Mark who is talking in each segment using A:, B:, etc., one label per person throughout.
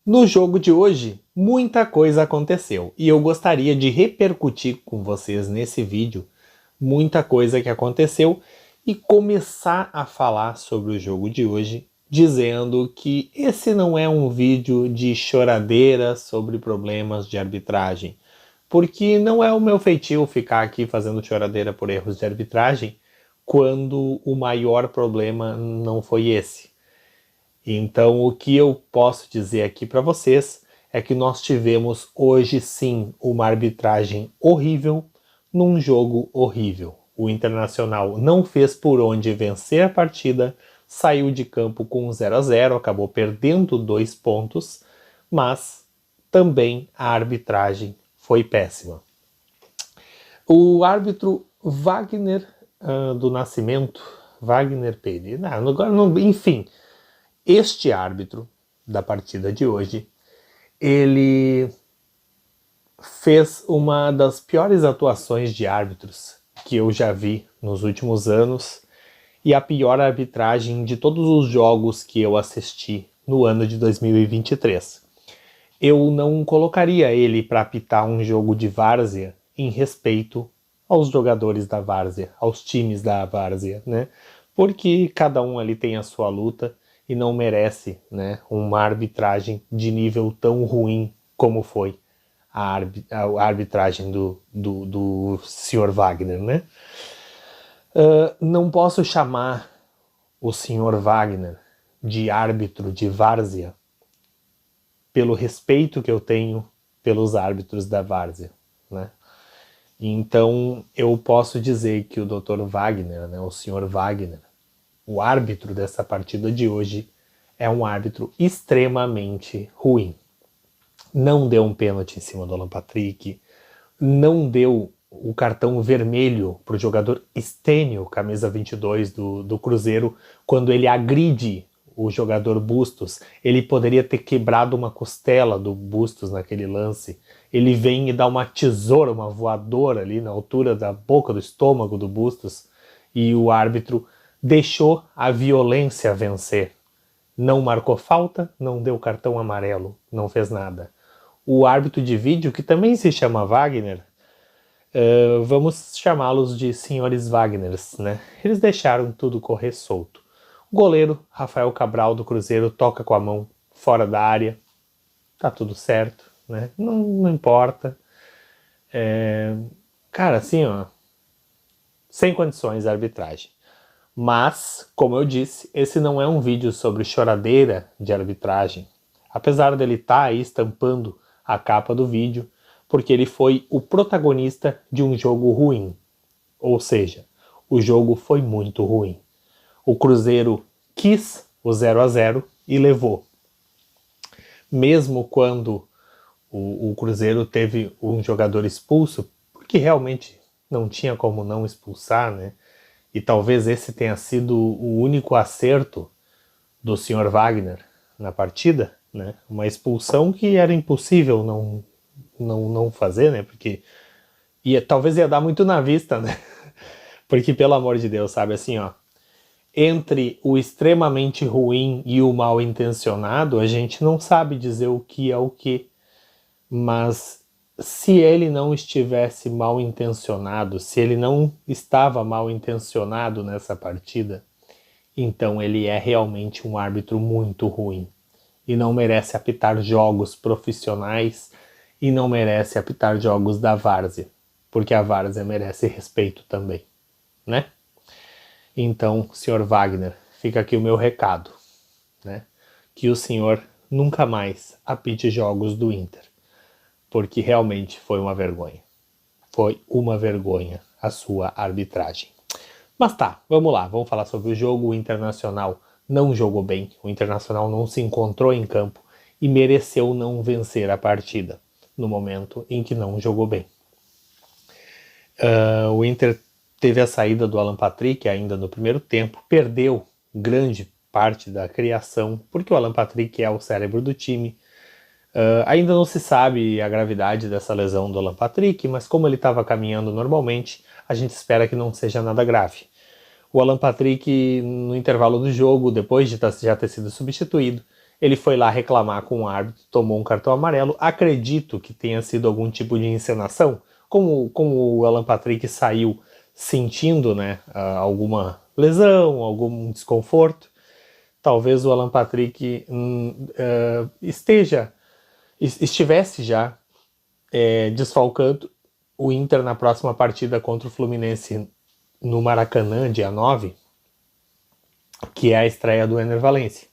A: No jogo de hoje, muita coisa aconteceu e eu gostaria de repercutir com vocês nesse vídeo muita coisa que aconteceu e começar a falar sobre o jogo de hoje, dizendo que esse não é um vídeo de choradeira sobre problemas de arbitragem, porque não é o meu feitio ficar aqui fazendo choradeira por erros de arbitragem quando o maior problema não foi esse. Então, o que eu posso dizer aqui para vocês é que nós tivemos hoje sim uma arbitragem horrível num jogo horrível. O Internacional não fez por onde vencer a partida, saiu de campo com 0-0, acabou perdendo 2 pontos, mas também a arbitragem foi péssima. O árbitro Wagner do Nascimento, Wagner Pereira, enfim, este árbitro da partida de hoje, ele fez uma das piores atuações de árbitros que eu já vi nos últimos anos e a pior arbitragem de todos os jogos que eu assisti no ano de 2023. Eu não colocaria ele para apitar um jogo de várzea em respeito aos jogadores da várzea, aos times da várzea, né? Porque cada um ali tem a sua luta e não merece, né, uma arbitragem de nível tão ruim como foi a arbitragem do Sr. Wagner, né? Não posso chamar o Sr. Wagner de árbitro de várzea pelo respeito que eu tenho pelos árbitros da várzea, né? Então eu posso dizer que o Dr. Wagner, né, o Sr. Wagner, o árbitro dessa partida de hoje, é um árbitro extremamente ruim. Não deu um pênalti em cima do Alan Patrick, não deu o cartão vermelho para o jogador Stênio, camisa 22 do Cruzeiro, quando ele agride o jogador Bustos. Ele poderia ter quebrado uma costela do Bustos naquele lance. Ele vem e dá uma tesoura, uma voadora ali na altura da boca do estômago do Bustos, e o árbitro deixou a violência vencer. Não marcou falta, não deu cartão amarelo, não fez nada. O árbitro de vídeo, que também se chama Wagner, vamos chamá-los de senhores Wagners, né? Eles deixaram tudo correr solto. O goleiro, Rafael Cabral, do Cruzeiro, toca com a mão fora da área. Tá tudo certo, né? Não importa. Cara, assim, ó, sem condições a arbitragem. Mas, como eu disse, esse não é um vídeo sobre choradeira de arbitragem. Apesar dele estar aí estampando a capa do vídeo, porque ele foi o protagonista de um jogo ruim. Ou seja, o jogo foi muito ruim. O Cruzeiro quis o 0-0 e levou. Mesmo quando o Cruzeiro teve um jogador expulso, porque realmente não tinha como não expulsar, né? E talvez esse tenha sido o único acerto do Sr. Wagner na partida, né? Uma expulsão que era impossível não fazer, né? Porque talvez ia dar muito na vista, né? Porque, pelo amor de Deus, sabe, assim, ó, entre o extremamente ruim e o mal intencionado, a gente não sabe dizer o que é o que. Mas se ele não estivesse mal intencionado, se ele não estava mal intencionado nessa partida, então ele é realmente um árbitro muito ruim e não merece apitar jogos profissionais e não merece apitar jogos da várzea, porque a várzea merece respeito também, né? Então, Sr. Wagner, fica aqui o meu recado, né? Que o senhor nunca mais apite jogos do Inter, porque realmente foi uma vergonha. Foi uma vergonha a sua arbitragem. Mas tá, vamos lá, vamos falar sobre o jogo. O Internacional não jogou bem, o Internacional não se encontrou em campo e mereceu não vencer a partida, no momento em que não jogou bem. O Inter teve a saída do Alan Patrick ainda no primeiro tempo, perdeu grande parte da criação, porque o Alan Patrick é o cérebro do time. Ainda não se sabe a gravidade dessa lesão do Alan Patrick, mas como ele estava caminhando normalmente, a gente espera que não seja nada grave. O Alan Patrick, no intervalo do jogo, depois de já ter sido substituído, Ele foi lá reclamar com o árbitro, tomou um cartão amarelo. Acredito que tenha sido algum tipo de encenação, como o Alan Patrick saiu sentindo, né, alguma lesão, algum desconforto. Talvez o Alan Patrick estivesse já desfalcando o Inter na próxima partida contra o Fluminense no Maracanã, dia 9, que é a estreia do Ener Valencia.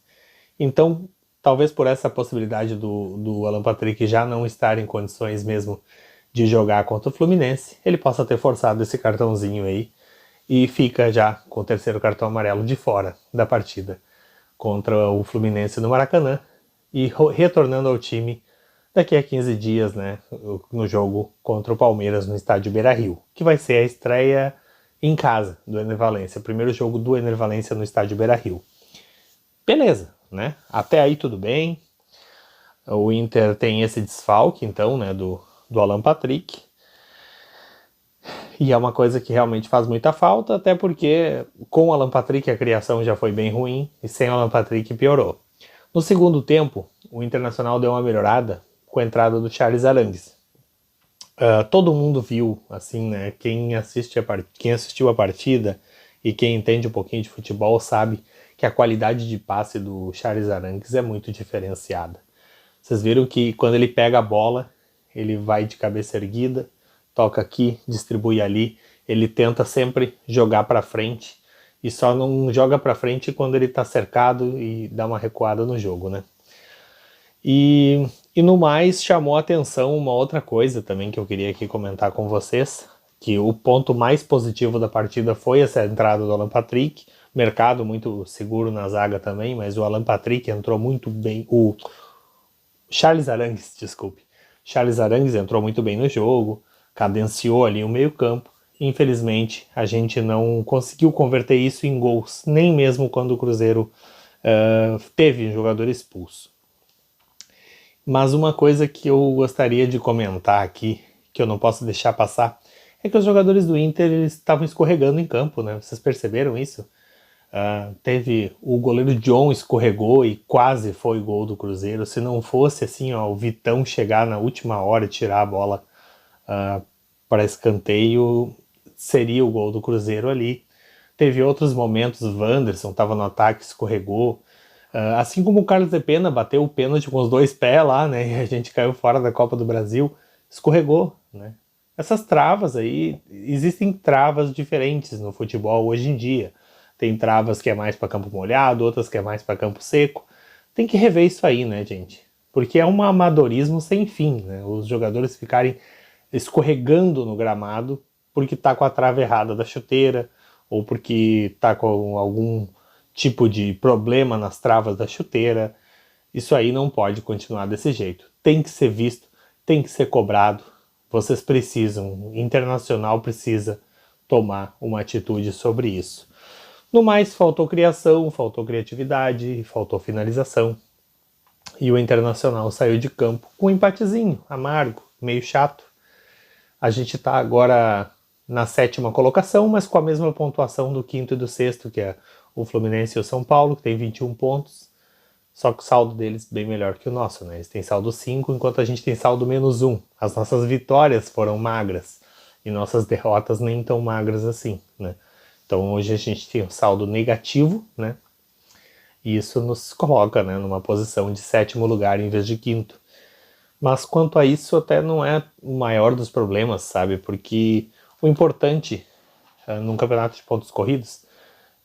A: Então, talvez por essa possibilidade do Alan Patrick já não estar em condições mesmo de jogar contra o Fluminense, ele possa ter forçado esse cartãozinho aí e fica já com o terceiro cartão amarelo de fora da partida contra o Fluminense no Maracanã e retornando ao time daqui a 15 dias, né, no jogo contra o Palmeiras no estádio Beira-Rio, que vai ser a estreia em casa do Ener Valencia, o primeiro jogo do Ener Valencia no estádio Beira-Rio. Beleza, né? Até aí tudo bem. O Inter tem esse desfalque, então, né, do Alan Patrick. E é uma coisa que realmente faz muita falta, até porque com o Alan Patrick a criação já foi bem ruim e sem o Alan Patrick piorou. No segundo tempo, o Internacional deu uma melhorada com a entrada do Charles Arangues. Todo mundo viu, assim, né? Quem assistiu a partida e quem entende um pouquinho de futebol sabe que a qualidade de passe do Charles Arangues é muito diferenciada. Vocês viram que quando ele pega a bola, ele vai de cabeça erguida, toca aqui, distribui ali, ele tenta sempre jogar para frente e só não joga para frente quando ele está cercado e dá uma recuada no jogo, né? E no mais, chamou a atenção uma outra coisa também que eu queria aqui comentar com vocês, que o ponto mais positivo da partida foi essa entrada do Alan Patrick, mercado muito seguro na zaga também, mas o Alan Patrick entrou muito bem, o Charles Arangues, desculpe, Charles Arangues entrou muito bem no jogo, cadenciou ali o meio campo, infelizmente a gente não conseguiu converter isso em gols, nem mesmo quando o Cruzeiro teve um jogador expulso. Mas uma coisa que eu gostaria de comentar aqui, que eu não posso deixar passar, é que os jogadores do Inter eles estavam escorregando em campo, né? Vocês perceberam isso? Teve o goleiro John escorregou e quase foi gol do Cruzeiro. Se não fosse assim, ó, o Vitão chegar na última hora e tirar a bola para escanteio, seria o gol do Cruzeiro ali. Teve outros momentos, o Wanderson estava no ataque, escorregou. Assim como o Carlos de Pena bateu o pênalti com os dois pés lá, né? E a gente caiu fora da Copa do Brasil, escorregou, né? Essas travas aí, existem travas diferentes no futebol hoje em dia. Tem travas que é mais para campo molhado, outras que é mais para campo seco. Tem que rever isso aí, né, gente? Porque é um amadorismo sem fim, né? Os jogadores ficarem escorregando no gramado porque tá com a trava errada da chuteira ou porque tá com algum tipo de problema nas travas da chuteira. Isso aí não pode continuar desse jeito. Tem que ser visto, tem que ser cobrado. Vocês precisam, o Internacional precisa tomar uma atitude sobre isso. No mais, faltou criação, faltou criatividade, faltou finalização. E o Internacional saiu de campo com um empatezinho, amargo, meio chato. A gente está agora na 7ª colocação, mas com a mesma pontuação do 5º e do 6º, que é o Fluminense e o São Paulo, que tem 21 pontos. Só que o saldo deles é bem melhor que o nosso, né? Eles têm saldo 5, enquanto a gente tem saldo -1. As nossas vitórias foram magras e nossas derrotas nem tão magras assim, né? Então hoje a gente tem um saldo negativo, né? E isso nos coloca, né, numa posição de 7º lugar em vez de 5º. Mas quanto a isso até não é o maior dos problemas, sabe? Porque o importante num campeonato de pontos corridos,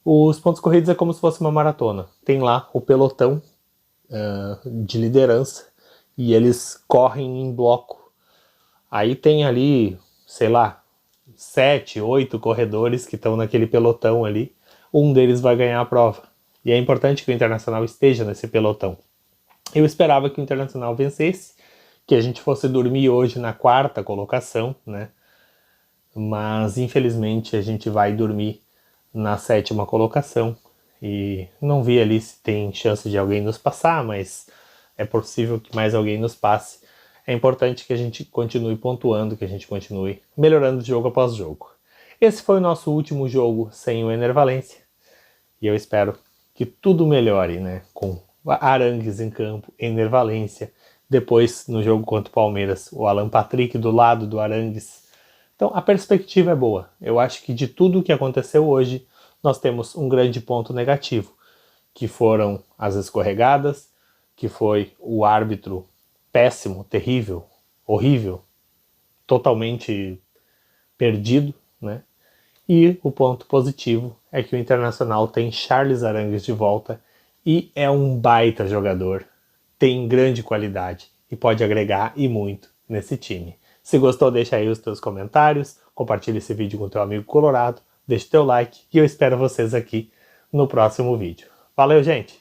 A: os pontos corridos é como se fosse uma maratona. Tem lá o pelotão de liderança e eles correm em bloco. Aí tem ali, sei lá, 7, 8 corredores que estão naquele pelotão ali. Um deles vai ganhar a prova. E é importante que o Internacional esteja nesse pelotão. Eu esperava que o Internacional vencesse, que a gente fosse dormir hoje na 4ª colocação, né? Mas infelizmente a gente vai dormir na 7ª colocação e não vi ali se tem chance de alguém nos passar, mas é possível que mais alguém nos passe. É importante que a gente continue pontuando, que a gente continue melhorando jogo após jogo. Esse foi o nosso último jogo sem o Ener Valencia e eu espero que tudo melhore, né, com Arangues em campo, Ener Valencia. Depois, no jogo contra o Palmeiras, o Alan Patrick do lado do Arangues. Então, a perspectiva é boa. Eu acho que de tudo o que aconteceu hoje, nós temos um grande ponto negativo, que foram as escorregadas, que foi o árbitro péssimo, terrível, horrível, totalmente perdido, né? E o ponto positivo é que o Internacional tem Charles Arangues de volta e é um baita jogador, tem grande qualidade e pode agregar e muito nesse time. Se gostou, deixa aí os teus comentários, compartilha esse vídeo com teu amigo colorado, deixa teu like e eu espero vocês aqui no próximo vídeo. Valeu, gente!